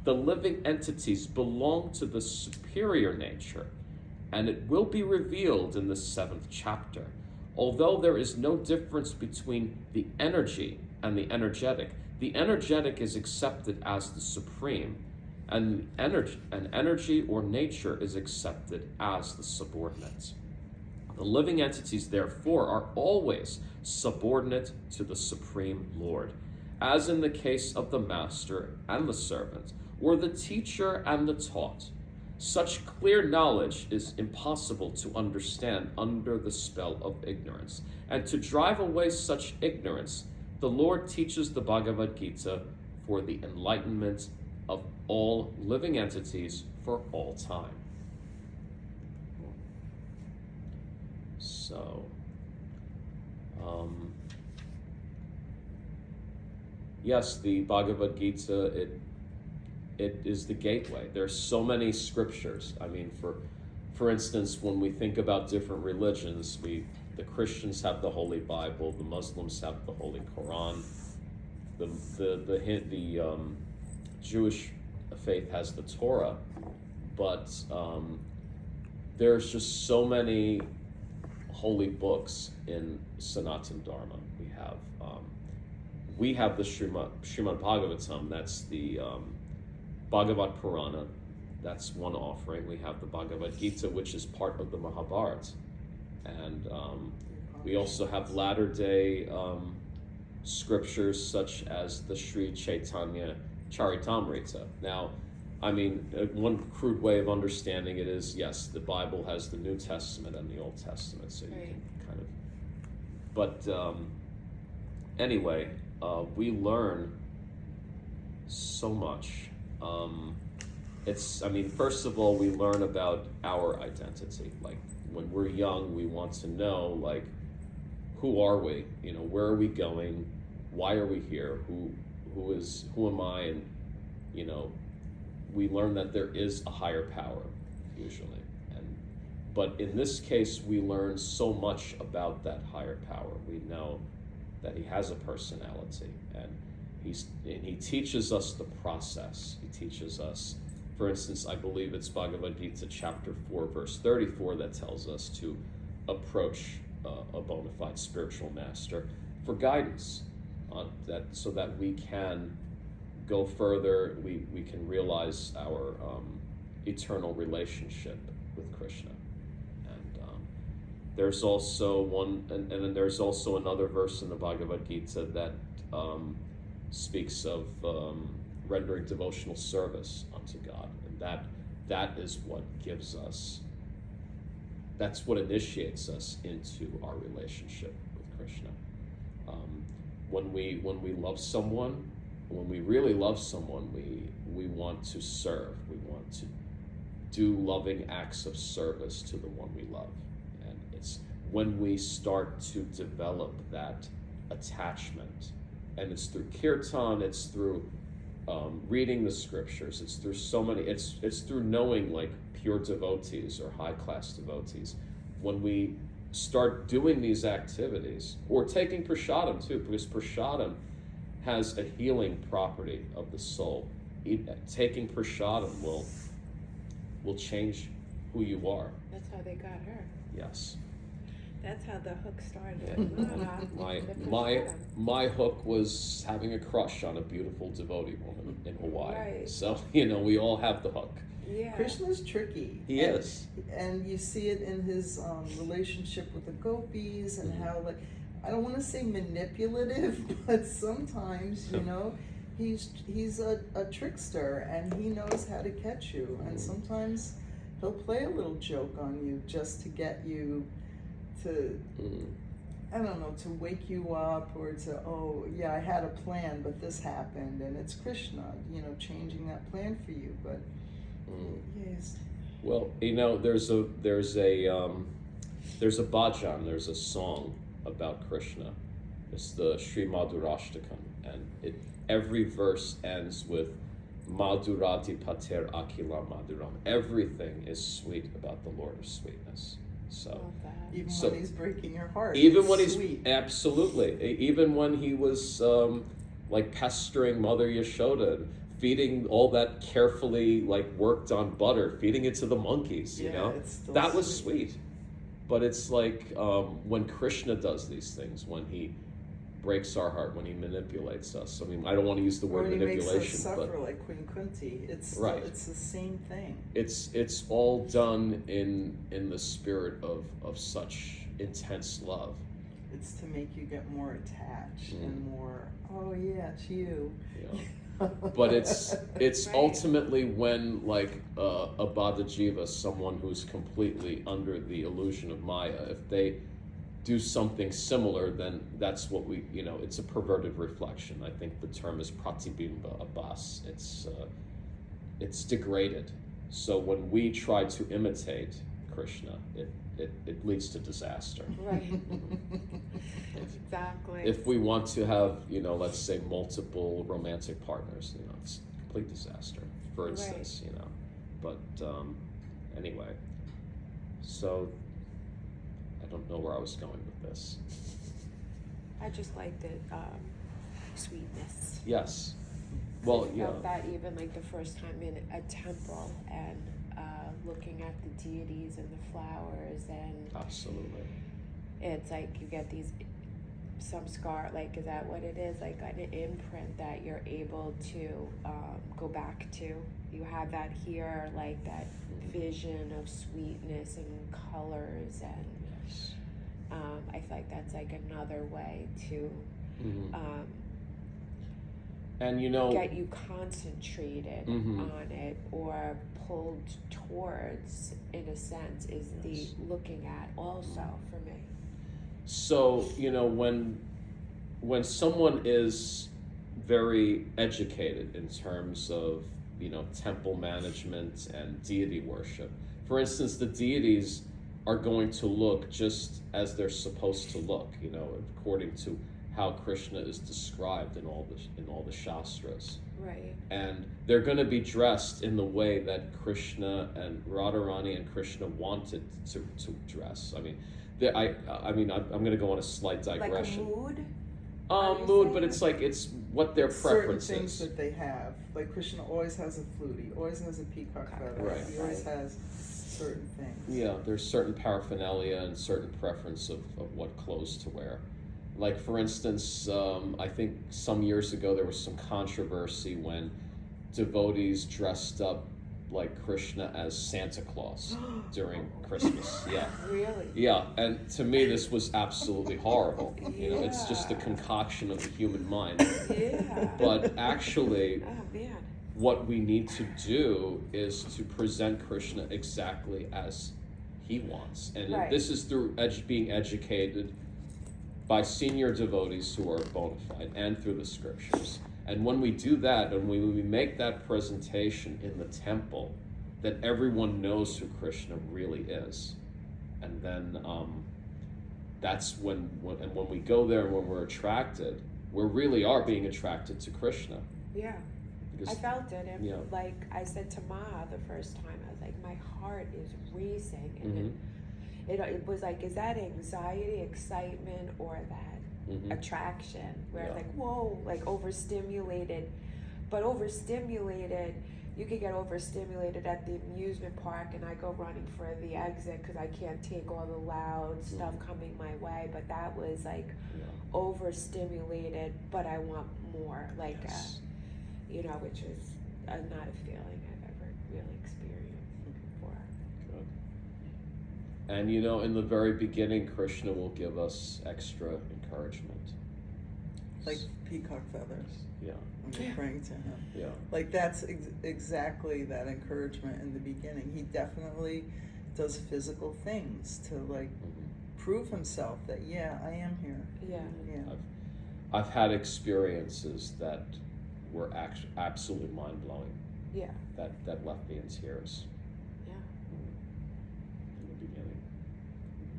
The living entities belong to the superior nature, and it will be revealed in the 7th chapter. Although there is no difference between the energy and the energetic is accepted as the supreme, and energy or nature is accepted as the subordinate. The living entities, therefore, are always subordinate to the Supreme Lord, as in the case of the master and the servant, or the teacher and the taught. Such clear knowledge is impossible to understand under the spell of ignorance, and to drive away such ignorance, the Lord teaches the Bhagavad Gita for the enlightenment of all living entities for all time. So, yes, the Bhagavad Gita, it is the gateway. There's so many scriptures. I mean, for instance, when we think about different religions, the Christians have the Holy Bible, the Muslims have the Holy Quran, the Jewish faith has the Torah, but there's just so many holy books in Sanatana Dharma. We have the Srimad Bhagavatam, that's the Bhagavad Purana, that's one offering. We have the Bhagavad Gita, which is part of the Mahabharata. And we also have latter-day scriptures such as the Sri Chaitanya Charitamrita. Now, I mean, one crude way of understanding it is, yes, the Bible has the New Testament and the Old Testament, so you can kind of... But anyway, we learn so much. First of all, we learn about our identity. Like, when we're young, we want to know, like, who are we? You know, where are we going? Why are we here? Who am I? And, you know, we learn that there is a higher power, usually. But in this case, we learn so much about that higher power. We know that he has a personality, and he teaches us the process. He teaches us, for instance, I believe it's Bhagavad Gita chapter 4, verse 34, that tells us to approach a bona fide spiritual master for guidance, so that we can go further, we can realize our eternal relationship with Krishna. There's also and then there's also another verse in the Bhagavad Gita that speaks of rendering devotional service unto God, and that is what gives us, that's what initiates us into our relationship with Krishna. When we love someone, when we really love someone, we want to serve, we want to do loving acts of service to the one we love. It's when we start to develop that attachment, and it's through kirtan, it's through reading the scriptures, it's through so many, it's through knowing like pure devotees or high-class devotees. When we start doing these activities, or taking prasadam too, because prasadam has a healing property of the soul. Taking prasadam will change who you are. That's how they got her. Yes. That's how the hook started. My hook was having a crush on a beautiful devotee woman in Hawaii. Right. So, you know, we all have the hook. Yeah. Krishna's tricky. He is. And you see it in his relationship with the gopis, and how, like, I don't want to say manipulative, but sometimes, you know, he's a trickster, and he knows how to catch you. And sometimes he'll play a little joke on you just to get you to, I don't know, to wake you up, or to, oh yeah, I had a plan, but this happened, and it's Krishna, you know, changing that plan for you. But yes. Well, you know, there's a bhajan, there's a song about Krishna. It's the Sri Madhurashtakam, and every verse ends with Madhurati Pater Akila Madhuram. Everything is sweet about the Lord of Sweetness. So even when he's breaking your heart, even when he's sweet. Absolutely, even when he was like pestering Mother Yashoda, feeding all that carefully like worked on butter, feeding it to the monkeys, you know, that was sweet. But it's like when Krishna does these things, when he breaks our heart, when he manipulates us. I mean, I don't want to use the word manipulation, makes us suffer, but like Queen Kunti, it's right. It's the same thing. It's all done in the spirit of such intense love. It's to make you get more attached and more, oh yeah, it's you. Yeah. But it's right. Ultimately when like a Bhadajiva, someone who's completely under the illusion of Maya, if they do something similar, then that's what we, you know, it's a perverted reflection. I think the term is pratibimba, abas. It's degraded. So when we try to imitate Krishna, it leads to disaster. Right. Exactly. If we want to have, you know, let's say multiple romantic partners, you know, it's a complete disaster. for instance, you know. But anyway, so I don't know where I was going with this. I just like the sweetness. Yes. Well, I yeah. felt that even like the first time in a temple and looking at the deities and the flowers, and Absolutely. it's like you get these some scar, like, is that what it is, like an imprint that you're able to go back to. You have that here, like that vision of sweetness and colors, and Yes. I feel like that's like another way to And you know, get you concentrated on it or pulled towards, in a sense, is Yes. the looking at also for me. so you know, when someone is very educated in terms of, you know, temple management and deity worship, for instance, the deities are going to look just as they're supposed to look, you know, according to how Krishna is described in all the shastras. Right. And they're going to be dressed in the way that Krishna and Radharani and Krishna wanted to dress. I mean, I'm going to go on a slight digression. Like a mood? Mood, but it's like, it's what their preference certain things is. that they have. Like Krishna always has a flute. He always has a peacock feather. Right. He always has certain things. Yeah, there's certain paraphernalia and certain preference of what clothes to wear. Like, for instance, I think some years ago there was some controversy when devotees dressed up like Krishna as Santa Claus during Christmas. Yeah. Really? Yeah, and to me this was absolutely horrible. You know, it's just a Yeah. concoction of the human mind. Yeah. But actually, Oh man. what we need to do is to present Krishna exactly as he wants. And Right. this is through being educated by senior devotees who are bona fide and through the scriptures. And when we do that, and when we make that presentation in the temple, that everyone knows who Krishna really is. And then that's when we go there and when we're attracted, we really are being attracted to Krishna. Yeah. Because, I felt it. And yeah. like I said to Ma the first time, I was like, my heart is racing. And it was like, is that anxiety, excitement, or that attraction where like, whoa, like overstimulated. But overstimulated, you could get overstimulated at the amusement park, and I go running for the exit because I can't take all the loud stuff coming my way. But that was like overstimulated, but I want more, like Yes. you know, which is not a feeling I've ever really experienced before. Good. And you know, in the very beginning, Krishna will give us extra encouragement. Like peacock feathers. Yeah. When we're praying to him. Yeah. Like that's exactly that encouragement in the beginning. He definitely does physical things to like prove himself that I am here. Yeah. Yeah. I've had experiences that were absolutely mind-blowing. Yeah. That left me in tears. Yeah. In the beginning.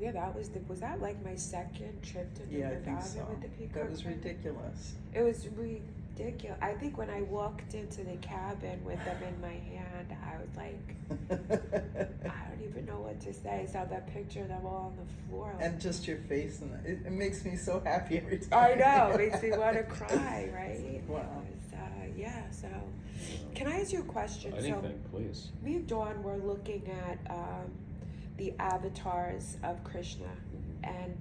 Yeah, was that like my second trip to Yeah, I think Vrindavan so. with the peacock That was feather? ridiculous. It was ridiculous. I think when I walked into the cabin with them in my hand, I was like, I don't even know what to say. I saw that picture of them all on the floor. Like, And just your face, and it makes me so happy every time. I know, it makes me want to cry, right? Wow. It was, yeah, so. Can I ask you a question? Anything, please. Me and Dawn were looking at the avatars of Krishna, and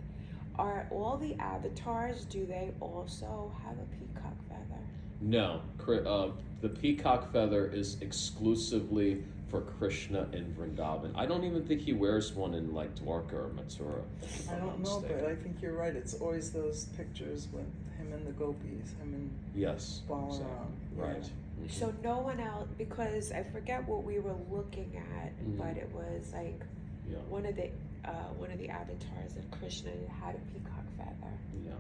are all the avatars, do they also have a peacock feather? No, the peacock feather is exclusively for Krishna in Vrindavan. I don't even think he wears one in like Dwarka or Mathura. if I I'm don't not know, mistaken. but I think you're right. It's always those pictures with him and the gopis, him and Yes, Balaram. exactly. Yeah. Right. Mhm. So no one else, because I forget what we were looking at, but it was like Yeah. one of the avatars of Krishna had a peacock feather. Yeah.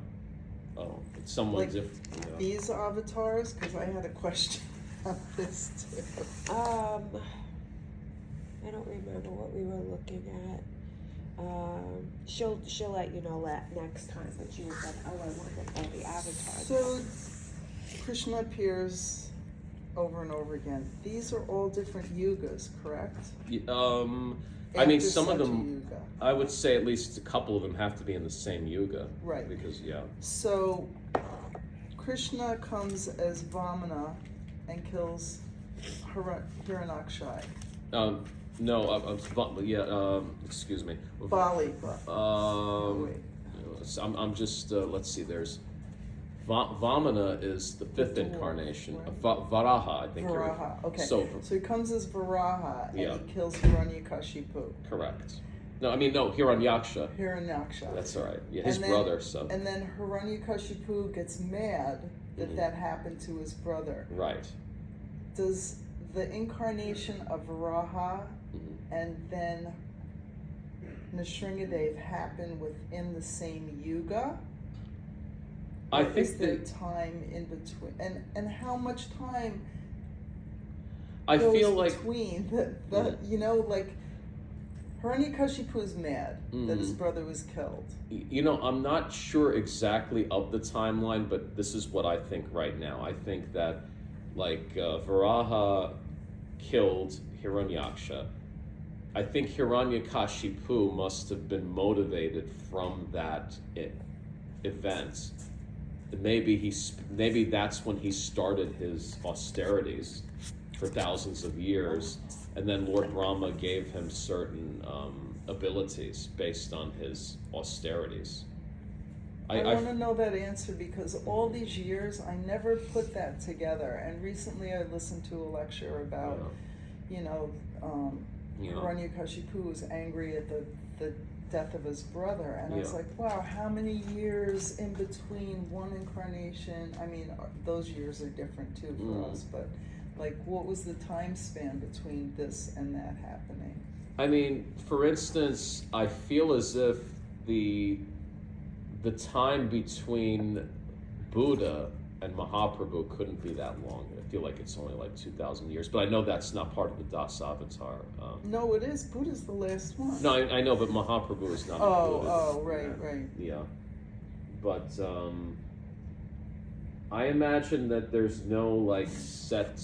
Oh, it's someone Like different. Yeah. these avatars, because I had a question about this too. I don't remember what we were looking at. She'll let you know next time. But she was like, "Oh, I wanted all the avatars." So Krishna appears over and over again. These are all different yugas, correct? I mean, After some of Satya them, Yuga. I would say at least a couple of them have to be in the same yuga. Right. Because, yeah. So, Krishna comes as Vamana and kills Hiranyakshi. Excuse me. Bali. I'm just, let's see, there's, Vamana is the fifth incarnation. Right. Varaha, I think. Varaha, okay. So he comes as Varaha and Yeah. he kills Hiranyakashipu. correct. No, Hiranyaksha. Hiranyaksha. That's all right. Yeah, his And then- brother, so. And then Hiranyakashipu gets mad that that happened to his brother. Right. Does the incarnation of Varaha and then Nrsingadev happen within the same yuga? I Or think is there that time in between? And how much time I goes feel like between the like Hiranyakashipu is mad that his brother was killed. I'm not sure exactly of the timeline, but this is what I think right now. I think that Varaha killed Hiranyaksha. I think Hiranyakashipu must have been motivated from that event. Maybe that's when he started his austerities for thousands of years, and then Lord Brahma gave him certain abilities based on his austerities. I want to know that answer because all these years I never put that together. And recently I listened to a lecture about, Hiranyakashipu was angry at the death of his brother, and I was like, wow, how many years in between one incarnation? I mean, those years are different too for us, but what was the time span between this and that happening? I mean, for instance, I feel as if the time between Buddha and Mahaprabhu couldn't be that long. I feel like it's only 2,000 years, but I know that's not part of the Dasa avatar. No, it is. Buddha's the last one. No, I know, but Mahaprabhu is not included. Right. Yeah, but I imagine that there's no set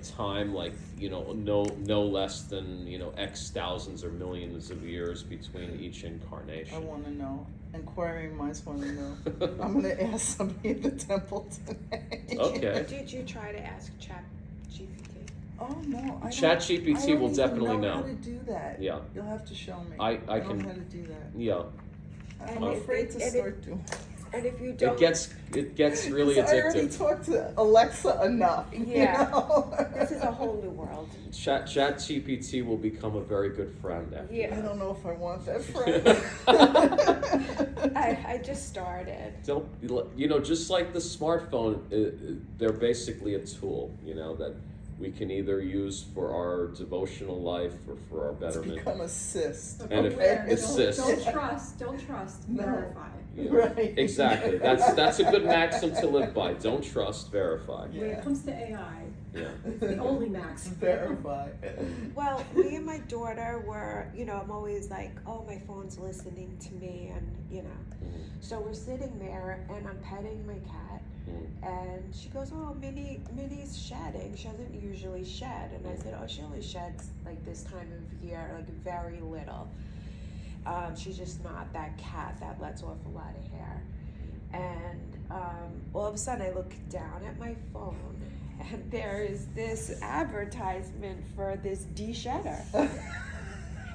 time, no less than X thousands or millions of years between each incarnation. I want to know. Inquiring minds want to know. I'm going to ask somebody at the temple today. Okay. Did you try to ask ChatGPT? Oh no, ChatGPT will definitely know know how to do that. Yeah. You'll have to show me. I don't can. know how to do that. Yeah. I'm afraid to start doing. And if you don't, It gets really addictive. I already talked to Alexa enough. Yeah. You know? This is a whole new world. ChatGPT will become a very good friend after. Yeah. I don't know if I want that friend. I just started. Just like the smartphone, they're basically a tool, that we can either use for our devotional life or for our betterment. Become assist. And if assist. Don't trust, No. verify. Yeah. Right. Exactly. That's a good maxim to live by. Don't trust, verify. Yeah. When it comes to AI, Yeah. it's the only maxim. Verify. Well, me and my daughter were, I'm always like, oh, my phone's listening to me, and So we're sitting there, and I'm petting my cat, and she goes, oh, Minnie's shedding. She doesn't usually shed. And I said, oh, she only sheds this time of year, very little. She's just not that cat that lets off a lot of hair. And all of a sudden I look down at my phone, and there is this advertisement for this de-shedder.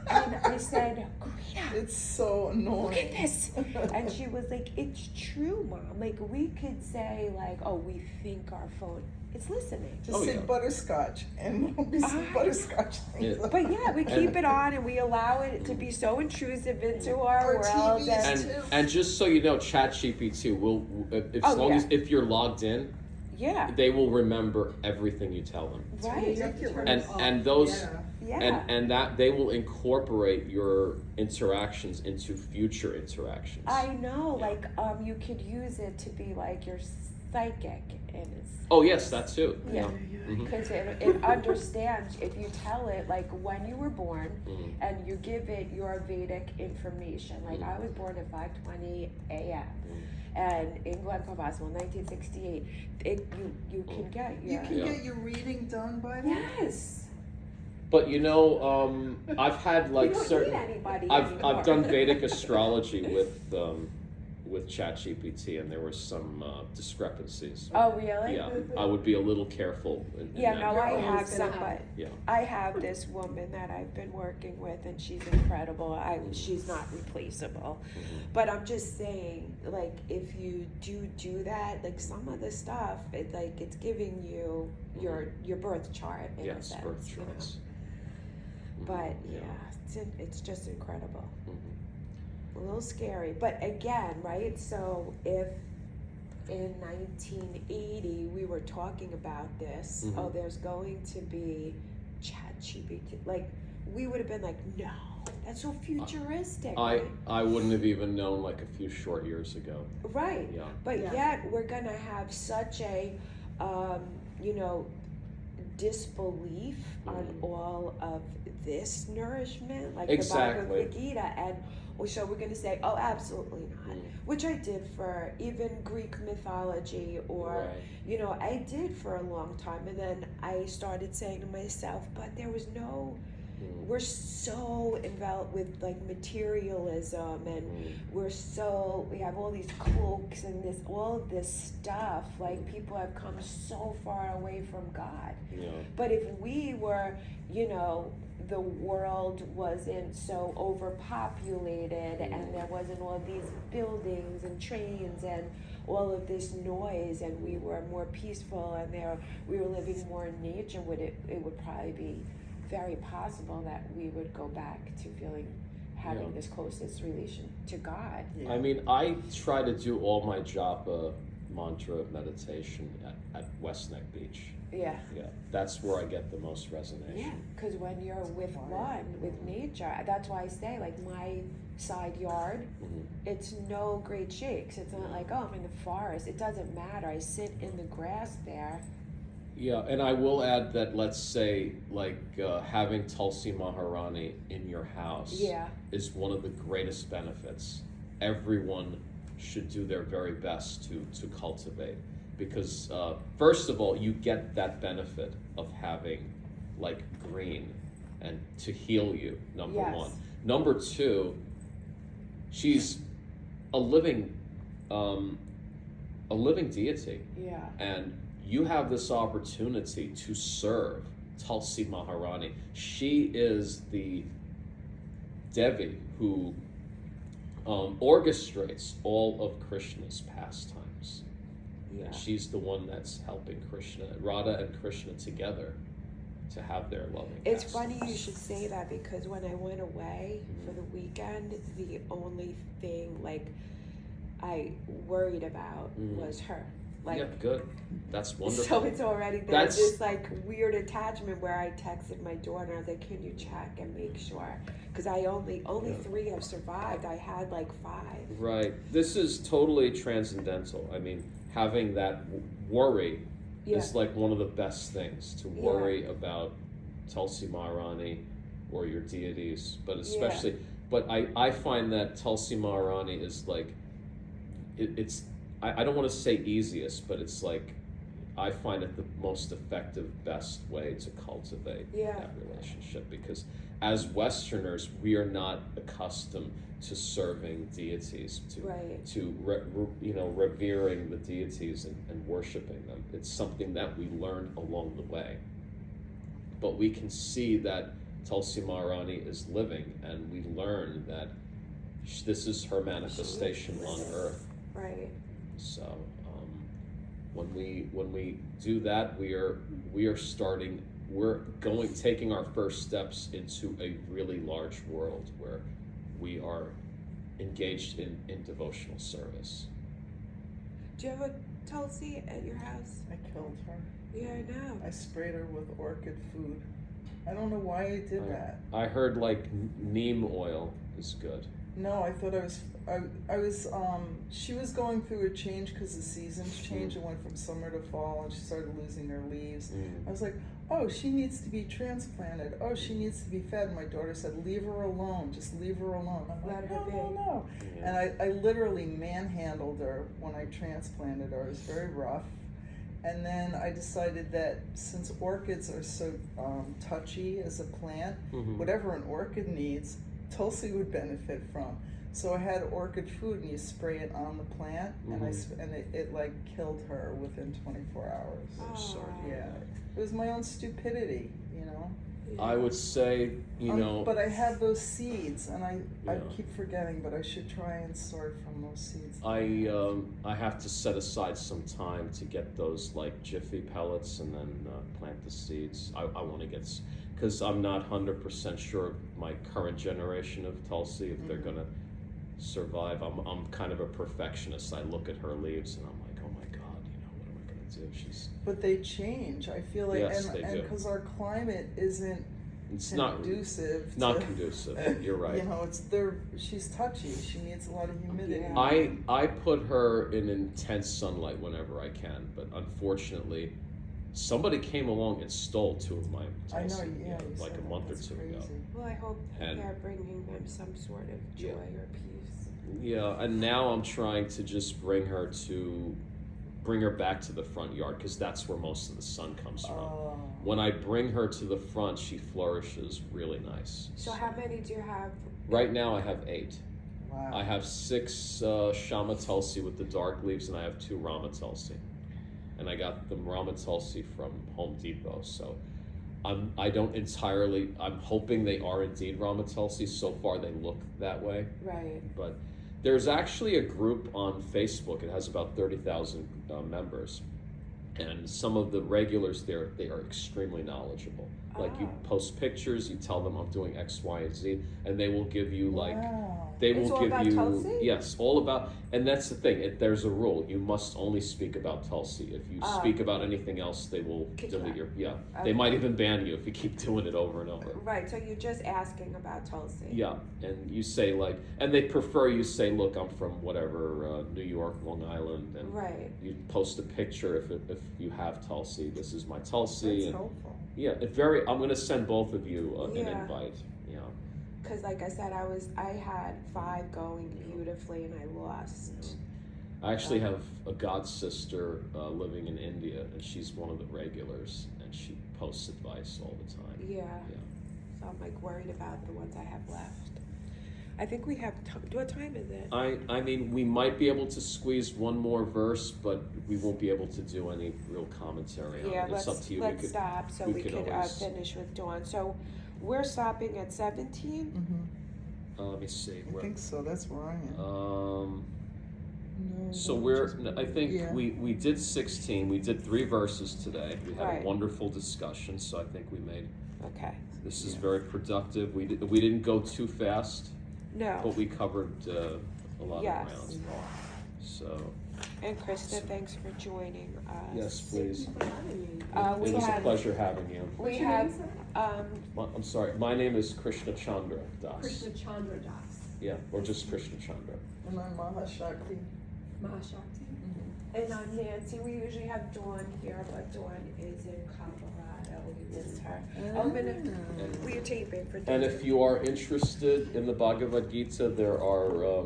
And I said, Greta, It's so annoying. look at this. And she was like, it's true, Mom. We could say oh, we think our phone, it's listening. Just say butterscotch, and we'll be some butterscotch things. Yeah. But yeah, we keep it on, and we allow it to be so intrusive into our world. TVs And just so you know, ChatGPT will, if you're logged in, they will remember everything you tell them. Right. And those Yeah. and that they will incorporate your interactions into future interactions. I know, you could use it to be your psychic, and it's Oh yes, that too. yeah, Mhm. because it understands if you tell it when you were born, and you give it your Vedic information. I was born at 5:20 a.m. and in Glen Coboswell, 1968. You can get You can Yeah. get your reading done by then? yes. But you know, I've had like you don't certain. need anybody I've anymore. done Vedic astrology with ChatGPT, and there were some discrepancies. Oh really? Yeah, I would be a little careful. In Yeah, that no, I regard. have always gonna somebody. Yeah. I have this woman that I've been working with, and she's incredible. She's not replaceable, but I'm just saying, like, if you do that, like some of the stuff, it's giving you your birth chart in a Yes, sense, birth you know. charts. But Yeah. it's just incredible. Mhm. A little scary, but again, right? So if in 1980 we were talking about this, Mhm. oh, there's going to be ChatGPT, like we would have been like, no, that's so futuristic, right? I wouldn't have even known like a few short years ago. Right. Yeah. But Yeah. yet we're gonna have such a, disbelief on all of this nourishment, like Exactly. the Bhagavad Gita, and so we're gonna say, oh, absolutely not. Which I did for even Greek mythology, or Right. I did for a long time, and then I started saying to myself, but there was no. We're so enveloped with like materialism, and we have all these cloaks and all of this stuff. Like people have come so far away from God. Yeah. But if we were, the world wasn't so overpopulated, and there wasn't all these buildings and trains and all of this noise, and we were more peaceful, and we were living more in nature, it would probably be very possible that we would go back to having this closest relation to God. Yeah. I mean, I try to do all my japa mantra meditation at West Neck Beach. Yeah. Yeah, that's where I get the most resonation. Yeah, because when you're with with nature, that's why I say, like, my side yard, it's no great shakes. It's not like, oh, I'm in the forest. It doesn't matter. I sit in the grass there. Yeah, and I will add that, let's say, like having Tulsi Maharani in your house is one of the greatest benefits. Everyone should do their very best to cultivate, because first of all, you get that benefit of having like green and to heal you, number one. Number two, she's a living deity. Yeah. And you have this opportunity to serve Tulsi Maharani. She is the Devi who orchestrates all of Krishna's pastimes. Yeah. And she's the one that's helping Radha and Krishna together to have their loving It's pastimes. funny you should say that, because when I went away for the weekend, the only thing like I worried about was her. Like, yeah, good. That's wonderful. so it's already there's That's- this like weird attachment where I texted my daughter. I was like, "Can you check and make sure?" Because I only 3 have survived. I had like 5. Right. This is totally transcendental. I mean, having that worry is like one of the best things, to worry about Tulsi Maharani or your deities, but especially, but I find that Tulsi Maharani is like, it's, I don't want to say easiest, but it's like, I find it the most effective, best way to cultivate that relationship, because as Westerners, we are not accustomed to serving deities, to revering the deities and worshiping them. It's something that we learned along the way. But we can see that Tulsi Maharani is living, and we learn that this is her manifestation on earth. Right. So when we do that, we're taking our first steps into a really large world where we are engaged in devotional service. Do you have a Tulsi at your house? I killed her. Yeah, I know. I sprayed her with orchid food. I don't know why I did that. I heard like neem oil is good. No, I thought I was, she was going through a change because the seasons changed. It went from summer to fall and she started losing her leaves. I was like, oh, she needs to be transplanted. Oh, she needs to be fed. My daughter said, leave her alone. Just leave her alone. I'm like, no. And I literally manhandled her when I transplanted her. It was very rough. And then I decided that since orchids are so touchy as a plant, whatever an orchid needs, Tulsi would benefit from. So I had orchid food, and you spray it on the plant, and it like killed her within 24 hours. I'm sorry. Yeah, it was my own stupidity, you know. I would say, you know. But I have those seeds, and I keep forgetting, but I should try and sort from those seeds. I have to set aside some time to get those like Jiffy pellets and then plant the seeds. I want to get, because I'm not 100% sure of my current generation of Tulsi, if they're gonna survive. I'm kind of a perfectionist. I look at her leaves and I'm like, oh my God, you know, what am I gonna do? But they change. I feel like, Yes, and do. because our climate isn't It's conducive. not to, conducive. You're right. You know, she's touchy. She needs a lot of humidity. Yeah. I put her in intense sunlight whenever I can, but unfortunately, somebody came along and stole 2 of my Tulsi, I know, yeah, you like said a month or that's 2 ago. crazy. Well, I hope And- they're bringing them some sort of joy or peace. Yeah, and now I'm trying to just bring her back to the front yard, because that's where most of the sun comes from. Oh. When I bring her to the front, she flourishes really nice. So how many do you have? Right now I have 8. Wow. I have 6 Shama Tulsi with the dark leaves, and I have 2 Rama Tulsi. And I got the Rama Tulsi from Home Depot, so I'm hoping they are indeed Rama Tulsi. So far they look that way. Right. But there's actually a group on Facebook. It has about 30,000 members. And some of the regulars there, they are extremely knowledgeable. Like you post pictures, you tell them I'm doing X, Y, and Z, and they will give you like, Wow. they It's will all give about you, Tulsi? yes, all about, and that's the thing, there's a rule. You must only speak about Tulsi. If you speak about anything else, they will Kick you delete out. They Okay. might even ban you if you keep doing it over and over. Right, so you're just asking about Tulsi. Yeah, and you say like, and they prefer you say, look, I'm from whatever, New York, Long Island, and Right. you post a picture if you have Tulsi. This is my Tulsi. That's And helpful. yeah, I'm gonna send both of you an Yeah. invite. Yeah. Because like I said, I had 5 going beautifully and I lost. I actually have a god sister living in India, and she's one of the regulars, and she posts advice all the time. Yeah. Yeah. So I'm like worried about the ones I have left. I think we have what time is it? I mean, we might be able to squeeze one more verse, but we won't be able to do any real commentary on Yeah, it. It's up to you. let's stop so we could always, finish with Dawn. So we're stopping at 17? let me see. I think so. That's where I am. No, No, so just- I think yeah. we did 16. We did 3 verses today. We had Right. a wonderful discussion, so I think we made. Okay. This is very productive. We didn't go too fast, No. but we covered a lot Yes. of ground. So And Krista, thanks for joining us. yes, please. We It was a had- pleasure having you. We What's your have, name, sir? I'm sorry. My name is Krsnacandra Das. Krsnacandra Das. Yeah, or just Krsnacandra. And I'm Mahashakti. Mahashakti. and I'm Nancy. We usually have Dawn here, but Dawn is in Colorado. We miss her. We're taping for Dawn. And if you are interested in the Bhagavad Gita, there are